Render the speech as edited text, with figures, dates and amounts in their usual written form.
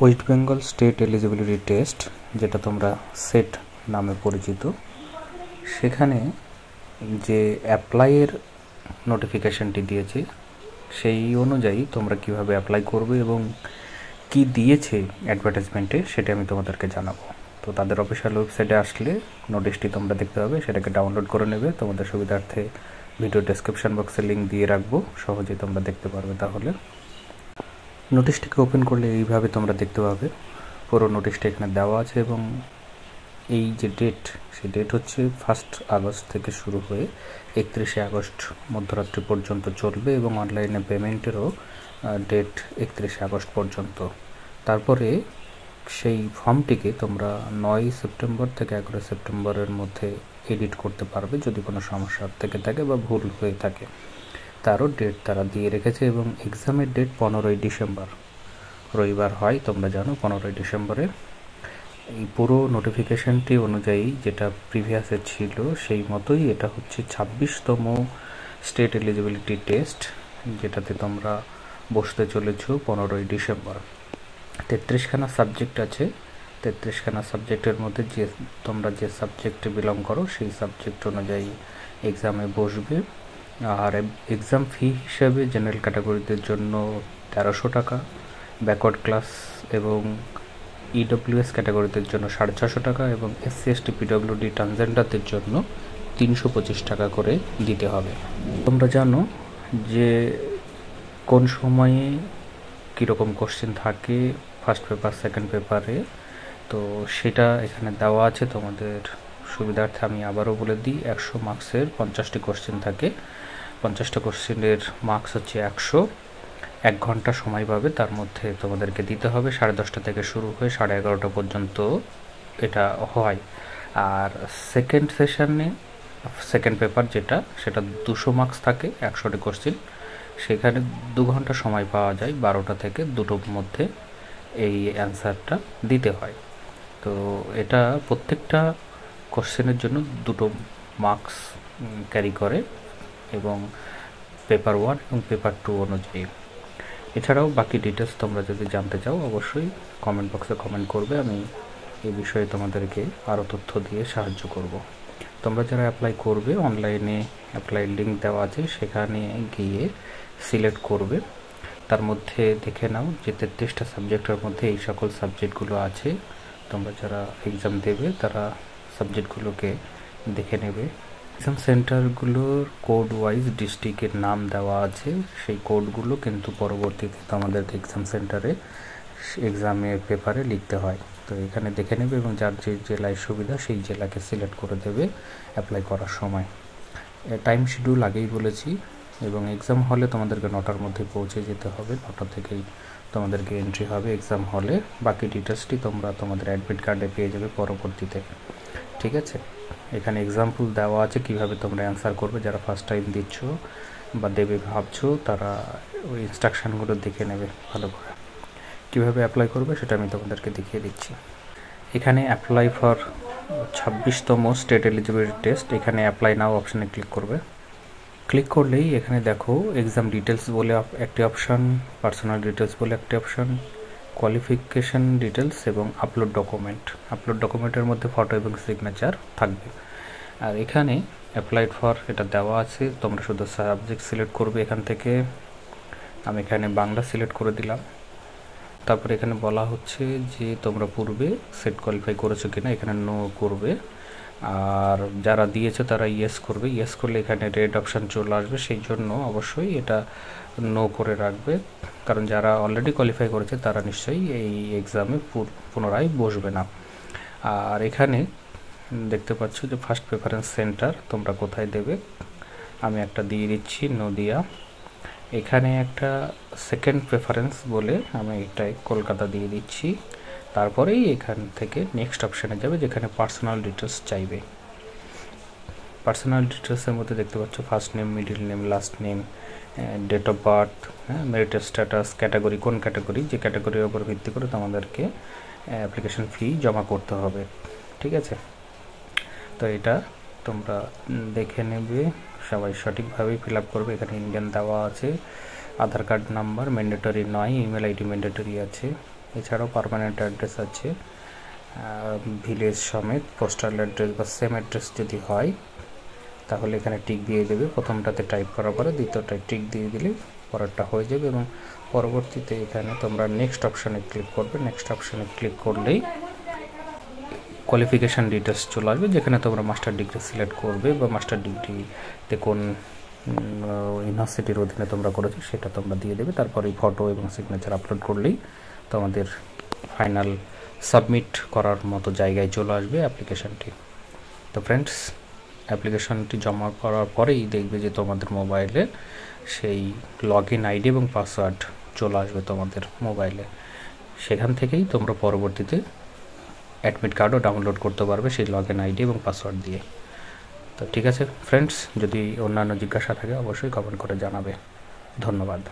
West Bengal state eligibility test, যেটা তোমরা set নামে পরিচিত, সেখানে যে অ্যাপ্লাইয়ের নোটিফিকেশানটি দিয়েছে সেই অনুযায়ী তোমরা কিভাবে অ্যাপ্লাই করবে এবং কি দিয়েছে অ্যাডভার্টাইজমেন্টে সেটা আমি তোমাদেরকে জানাবো। তো তাদের অফিসিয়াল ওয়েবসাইটে আসলে নোটিশটি তোমরা দেখতে পাবে, সেটাকে ডাউনলোড করে নেবে। তোমাদের সুবিধার্থে ভিডিও ডেসক্রিপশন বক্সে লিঙ্ক দিয়ে রাখবো, সহজেই তোমরা দেখতে পারবে। তাহলে নোটিশটিকে ওপেন করলে এইভাবে তোমরা দেখতে পাবে। পুরো নোটিশটা এখানে দেওয়া আছে এবং এই যে ডেট, সেই ডেট হচ্ছে 1 আগস্ট থেকে শুরু হয়ে 31 আগস্ট মধ্যরাত্রি পর্যন্ত চলবে এবং অনলাইনে পেমেন্টেরও ডেট 31 আগস্ট পর্যন্ত। তারপরে সেই ফর্মটিকে তোমরা 9 সেপ্টেম্বর থেকে 11 সেপ্টেম্বরের মধ্যে এডিট করতে পারবে যদি কোনো সমস্যা থেকে থাকে বা ভুল হয়ে থাকে। তারও ডেট তারা দিয়ে রেখেছে এবং এক্সামের ডেট 15ই ডিসেম্বর, রবিবার হয়, তোমরা জানো। 15ই ডিসেম্বরে এই পুরো নোটিফিকেশানটি অনুযায়ী যেটা প্রিভিয়াসে ছিল সেই মতোই এটা হচ্ছে 26তম স্টেট এলিজিবিলিটি টেস্ট, যেটাতে তোমরা বসতে চলেছ 15ই ডিসেম্বর। 33খানা সাবজেক্ট আছে। 33খানা সাবজেক্টের মধ্যে যে তোমরা যে সাবজেক্টে বিলং করো সেই সাবজেক্ট অনুযায়ী এক্সামে বসবে। আর এক্সাম ফি হিসাবে জেনারেল ক্যাটাগরিদের জন্য 1300 টাকা, ব্যাকওয়ার্ড ক্লাস এবং ইডব্লিউএস ক্যাটাগরিদের জন্য 650 টাকা এবং এসসি এসটি পিডব্লিউডি ট্রান্সজেন্ডারদের জন্য 325 টাকা করে দিতে হবে। তোমরা জানো যে কোন সময়ে কীরকম কোশ্চেন থাকে ফার্স্ট পেপার সেকেন্ড পেপারে, তো সেটা এখানে দেওয়া আছে। তোমাদের সুবিধার্থে আমি আবারও বলে দিই, 100 মার্কসের 50টি কোশ্চেন থাকে। 50টা কোশ্চেনের মার্কস হচ্ছে 100। 1 ঘন্টা সময় পাবে, তার মধ্যে তোমাদেরকে দিতে হবে। 10:30 থেকে শুরু হয়ে 11:30 পর্যন্ত এটা হয়। আর সেকেন্ড সেশনে সেকেন্ড পেপার যেটা, সেটা 200 মার্কস থাকে, 100টি কোশ্চেন। সেখানে 2 ঘন্টা সময় পাওয়া যায়, 12টা থেকে 2টোর মধ্যে এই অ্যান্সারটা দিতে হয়। তো এটা প্রত্যেকটা কোশ্চেনের জন্য 2টো মার্কস ক্যারি করে এবং পেপার 1 এবং পেপার 2 অনুযায়ী। এছাড়াও বাকি ডিটেলস তোমরা যদি জানতে চাও অবশ্যই কমেন্ট বক্সে কমেন্ট করবে, আমি এই বিষয়ে তোমাদেরকে আরও তথ্য দিয়ে সাহায্য করব। তোমরা যারা অ্যাপ্লাই করবে, অনলাইনে অ্যাপ্লাই লিঙ্ক দেওয়া আছে, সেখানে গিয়ে সিলেক্ট করবে। তার মধ্যে দেখে নাও যে 33টা সাবজেক্টের মধ্যে এই সকল সাবজেক্টগুলো আছে। তোমরা যারা এক্সাম দেবে তারা সাবজেক্টগুলোকে দেখে নেবে। এক্সাম সেন্টারগুলোর কোড ওয়াইজ ডিস্ট্রিক্টের নাম দেওয়া আছে, সেই কোডগুলো কিন্তু পরবর্তীতে তোমাদেরকে এক্সাম সেন্টারে এক্সামের পেপারে লিখতে হয়। তো এখানে দেখে নেবে এবং যার যে জেলায় সুবিধা সেই জেলাকে সিলেক্ট করে দেবে অ্যাপ্লাই করার সময়। টাইম শিডিউল আগেই বলেছি এবং এক্সাম হলে তোমাদেরকে 9টার মধ্যে পৌঁছে যেতে হবে। 9টা থেকেই তোমাদেরকে এন্ট্রি হবে এক্সাম হলে। বাকি ডিটেলসটি তোমরা তোমাদের অ্যাডমিট কার্ডে পেয়ে যাবে পরবর্তীতে, ঠিক আছে। এখানে এক্সাম্পল দেওয়া আছে কিভাবে তোমরা অ্যান্সার করবে। যারা ফার্স্ট টাইম দিচ্ছ বা দেবে ভাবছো, তারা ওই ইনস্ট্রাকশানগুলো দেখে নেবে ভালো করে। কীভাবে অ্যাপ্লাই করবে সেটা আমি তোমাদেরকে দেখিয়ে দিচ্ছি। এখানে অ্যাপ্লাই ফর 26তম স্টেট এলিজিবিলিটি টেস্ট, এখানে অ্যাপ্লাই নাও অপশানে ক্লিক করবে। ক্লিক করলেই এখানে দেখো এক্সাম ডিটেলস বলে একটি অপশান, পার্সোনাল ডিটেলস বলে একটি অপশান, কোয়ালিফিকেশান ডিটেলস এবং আপলোড ডকুমেন্ট। আপলোড ডকুমেন্টের মধ্যে ফটো এবং সিগনেচার থাকবে। আর এখানে অ্যাপ্লাইড ফর এটা দেওয়া আছে, তোমরা শুধু সাবজেক্ট সিলেক্ট করবে এখান থেকে। আমি এখানে বাংলা সিলেক্ট করে দিলাম। তারপরে এখানে বলা হচ্ছে যে তোমরা পূর্বে সেট কোয়ালিফাই করেছো কিনা, এখানে নো করবে। আর যারা দিয়েছে তারা ইয়েস করবে। ইয়েস করলে এখানে রেড অপশান চলে আসবে, সেই জন্য অবশ্যই এটা নো করে রাখবে, কারণ যারা অলরেডি কোয়ালিফাই করেছে তারা নিশ্চয়ই এই এক্সামে পুনরায় বসবে না। আর এখানে দেখতে পাচ্ছ যে ফার্স্ট প্রেফারেন্স সেন্টার তোমরা কোথায় দেবে, আমি একটা দিয়ে দিচ্ছি নদিয়া। এখানে একটা সেকেন্ড প্রেফারেন্স বলে আমি এটাই কলকাতা দিয়ে দিচ্ছি। তারপরেই এখান থেকে নেক্সট অপশানে যাবে যেখানে পার্সোনাল ডিটেলস চাইবে। পার্সোনাল ডিটেলসের মধ্যে দেখতে পাচ্ছ first name, middle name, last name, date of birth, marital status, category, কোন ক্যাটাগরি, যে ক্যাটাগরির উপর ভিত্তি করে তোমাদেরকে অ্যাপ্লিকেশন ফি জমা করতে হবে, ঠিক আছে। তো এটা তোমরা দেখে নেবে, সবাই সঠিকভাবেই ফিল আপ করবে। এখানে ইন্ডিয়ান দেওয়া আছে, আধার কার্ড নাম্বার ম্যান্ডেটরি নয়, ইমেল আইডি ম্যান্ডেটরি আছে, এছাড়াও পার্মানেন্ট অ্যাড্রেস আছে, ভিলেজ সমেত পোস্টাল অ্যাড্রেস বা সেম অ্যাড্রেস যদি হয় তাহলে এখানে টিক দিয়ে দেবে। প্রথমটাতে টাইপ করার পরে দ্বিতীয়টায় টিক দিয়ে দিলে পরেরটা হয়ে যাবে এবং পরবর্তীতে এখানে তোমরা নেক্সট অপশানে ক্লিক করবে। নেক্সট অপশানে ক্লিক করলেই কোয়ালিফিকেশান ডিটেলস চলে আসবে, যেখানে তোমরা মাস্টার ডিগ্রি সিলেক্ট করবে বা মাস্টার ডিগ্রিতে কোন ইউনিভার্সিটির অধীনে তোমরা করেছো সেটা তোমরা দিয়ে দেবে। তারপরে ফটো এবং সিগনেচার আপলোড করলেই তোমাদের ফাইনাল সাবমিট করার মতো জায়গায় চলে আসবে অ্যাপ্লিকেশানটি। তো ফ্রেন্ডস, অ্যাপ্লিকেশানটি জমা করার পরেই দেখবে যে তোমাদের মোবাইলে সেই লগ ইন আইডি এবং পাসওয়ার্ড চলে আসবে তোমাদের মোবাইলে। সেখান থেকেই তোমরা পরবর্তীতে অ্যাডমিট কার্ডও ডাউনলোড করতে পারবে সেই লগ ইন আইডি এবং পাসওয়ার্ড দিয়ে। তো ঠিক আছে ফ্রেন্ডস, যদি অন্যান্য জিজ্ঞাসা থাকে অবশ্যই কমেন্ট করে জানাবে। ধন্যবাদ।